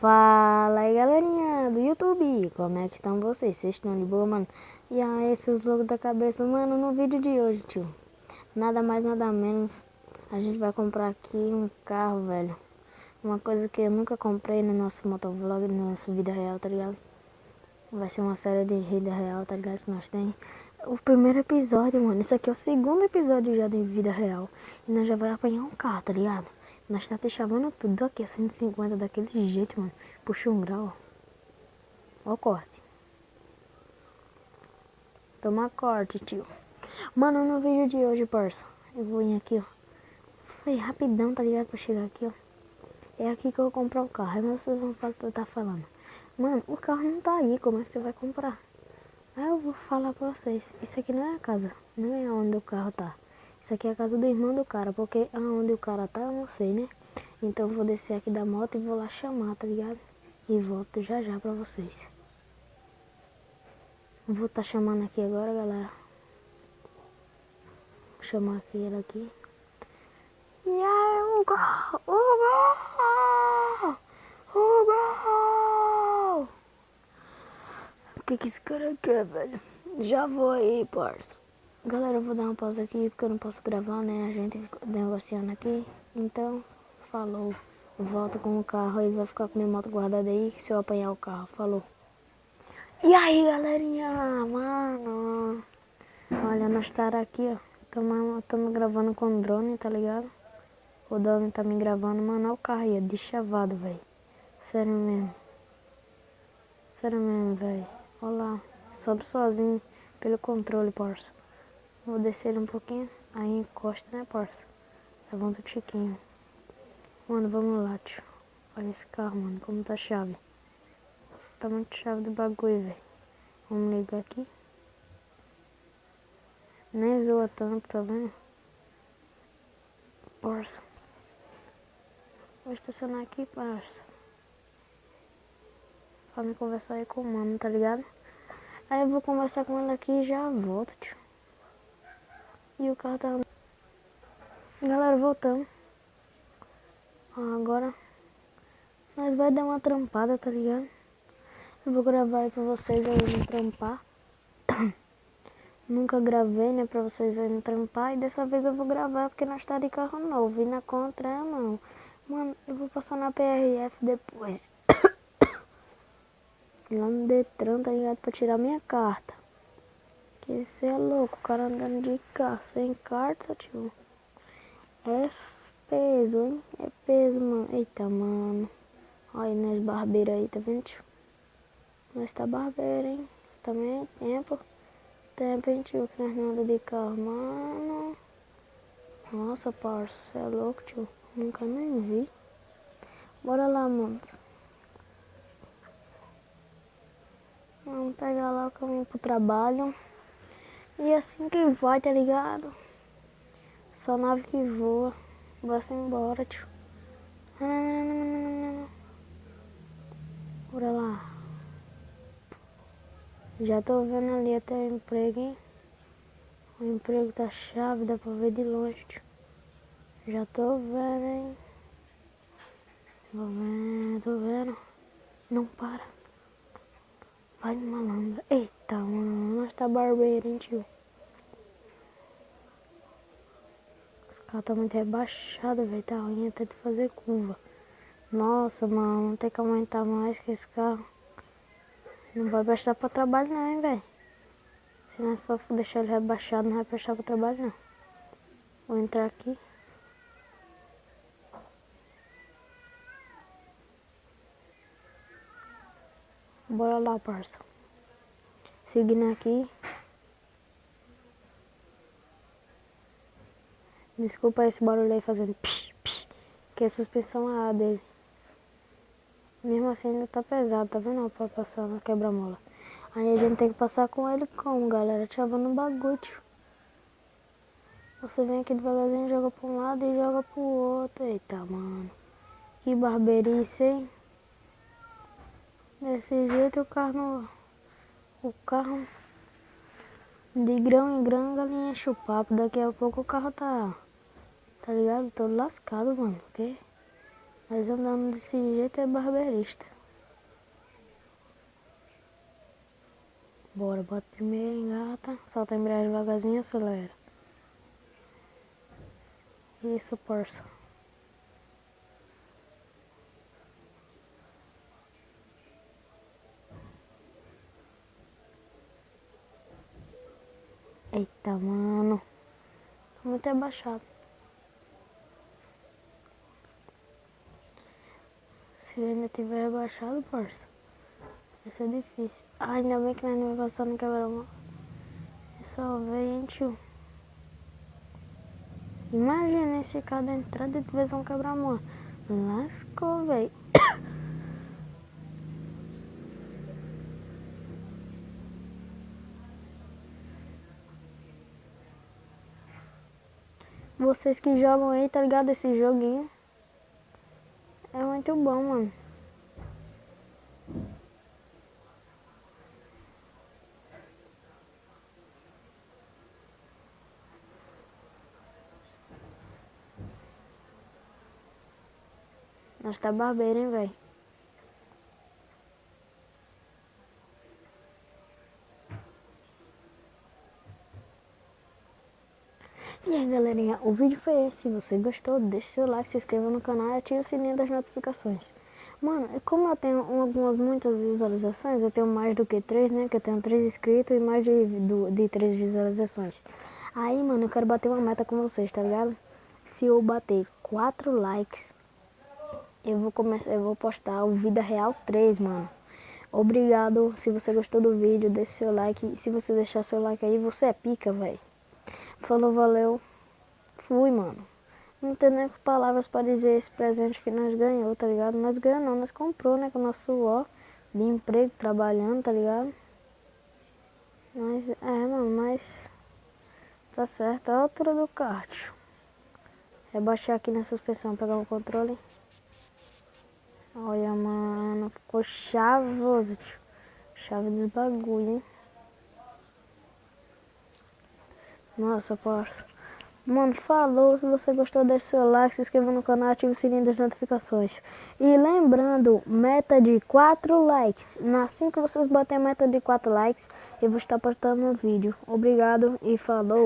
Fala aí, galerinha do YouTube, como é que estão vocês? Vocês estão de boa, mano? E aí, seus loucos da cabeça, mano, no vídeo de hoje, tio, nada mais, nada menos, a gente vai comprar aqui um carro, velho. Uma coisa que eu nunca comprei no nosso motovlog, no nosso vida real, tá ligado? Vai ser uma série de vida real, tá ligado? Que nós tem. O primeiro episódio, mano, isso aqui é o segundo episódio já de vida real. E nós já vai apanhar um carro, tá ligado? Nós tá te chamando tudo aqui a 150 daquele jeito, mano. Puxa um grau. Ó o corte. Toma corte, tio. Mano, no vídeo de hoje, parça, eu vou ir aqui, ó. Foi rapidão, tá ligado? Pra chegar aqui, ó. É aqui que eu vou comprar o carro. Aí vocês vão tá falando: mano, o carro não tá aí, como é que você vai comprar? Aí eu vou falar pra vocês: isso aqui não é a casa, não é onde o carro tá. Isso aqui é a casa do irmão do cara, porque aonde o cara tá eu não sei, né? Então eu vou descer aqui da moto e vou lá chamar, tá ligado? E volto já já pra vocês. Vou tá chamando aqui agora, galera. Vou chamar aqui ele aqui. E aí, Hugo! Hugo! Hugo! O que esse cara quer, velho? Já vou aí, parça. Galera, eu vou dar uma pausa aqui porque eu não posso gravar, né? A gente fica negociando aqui. Então, falou. Volto com o carro e vai ficar com minha moto guardada aí se eu apanhar o carro. Falou. E aí, galerinha? Mano. Olha, nós estar aqui, ó. Estamos gravando com o drone, tá ligado? O drone tá me gravando. Mano, olha o carro aí, de chavado, velho. Sério mesmo. Sério mesmo, velho. Olha lá. Sobe sozinho pelo controle, parça. Vou descer ele um pouquinho, aí encosta, né, parça? Levanta o tiquinho. Mano, vamos lá, tio. Olha esse carro, mano, como tá chave. Tá muito chave do bagulho, velho. Vamos ligar aqui. Nem zoa tanto, tá vendo? Parça. Vou estacionar aqui, parça. Pra me conversar aí com o mano, tá ligado? Aí eu vou conversar com ele aqui e já volto, tio. E o carro tá... Galera, voltamos. Agora nós vai dar uma trampada, tá ligado? Eu vou gravar aí pra vocês aí no trampar. Nunca gravei, né, pra vocês aí no trampar. E dessa vez eu vou gravar porque nós tá de carro novo. E na contramão. Mano, eu vou passar na PRF depois. Lá no Detran, tá ligado? Pra tirar minha carta. Que isso é louco, o cara andando de carro sem carta, tio. É peso, hein? É peso, mano. Eita, mano. Olha nós barbeiros aí, tá vendo, tio? Nós tá barbeiro, hein? Também é tempo. Tempo, hein, tio, que nós não anda de carro, mano. Nossa, parça, você é louco, tio. Nunca nem vi. Bora lá, mano. Vamos pegar lá o caminho pro trabalho. E assim que vai, tá ligado? Só nave que voa. Vai-se embora, tio. Bora lá. Já tô vendo ali até o emprego, hein? O emprego tá chave, dá pra ver de longe, tio. Já tô vendo, hein? Tô vendo. Não para. Vai de malandra. Eita, mano. Nós tá barbeiro, hein, tio? Os caras tá muito rebaixados, velho. Tá ruim até de fazer curva. Nossa, mano. Não tem que aumentar mais que esse carro. Não vai prestar pra trabalho não, hein, velho. Se nós for deixar ele rebaixado, não vai prestar pra trabalho não. Vou entrar aqui. Bora lá, parça. Seguindo aqui. Desculpa esse barulho aí fazendo psh, psh, que é a suspensão A dele. Mesmo assim ainda tá pesado, tá vendo? Pra passar na quebra-mola. Aí a gente tem que passar com ele como, galera? Chavando um bagulho, tio. Você vem aqui devagarzinho, joga pra um lado e joga pro outro. Eita, mano. Que barbeirice, hein? Desse jeito o carro de grão em grão, galinha enche o papo. Daqui a pouco o carro tá ligado? Todo lascado, mano. Porque Mas andando desse jeito é barbeirista. Bora, bota primeiro, engata, solta a embreagem devagarzinho e acelera. Isso, parça. Eita, mano. Tá muito abaixado. Se ainda tiver abaixado, parça, vai ser difícil. Ah, ainda bem que na navegação não quebrou. É só ver, tio. Imagina esse cara da entrada e tivesse um quebra-mola. Lascou, velho. Vocês que jogam aí, tá ligado? Esse joguinho é muito bom, mano. Nós tá barbeiro, hein, velho. E aí, galerinha, o vídeo foi esse. Se você gostou, deixa seu like, se inscreva no canal e ative o sininho das notificações. Mano, como eu tenho muitas visualizações, eu tenho mais do que 3, né? Que eu tenho 3 inscritos e mais de 3 visualizações. Aí, mano, eu quero bater uma meta com vocês, tá ligado? Se eu bater 4 likes, eu vou postar o Vida Real 3, mano. Obrigado, se você gostou do vídeo, deixe seu like. E se você deixar seu like aí, você é pica, velho. Falou, valeu. Fui, mano. Não tem nem palavras pra dizer esse presente que nós ganhou, tá ligado? Nós ganhamos não, nós comprou, né? Com o nosso suor de emprego, trabalhando, tá ligado? Mas, mano, mas tá certo. A altura do kart. Rebaixar aqui na suspensão, pegar o controle. Olha, mano, ficou chavoso, tio. Chave dos bagulho, hein? Nossa, parça. Mano, falou. Se você gostou, deixa seu like, se inscreva no canal, ative o sininho das notificações. E lembrando, meta de 4 likes. Assim que vocês baterem a meta de 4 likes, eu vou estar postando um vídeo. Obrigado e falou.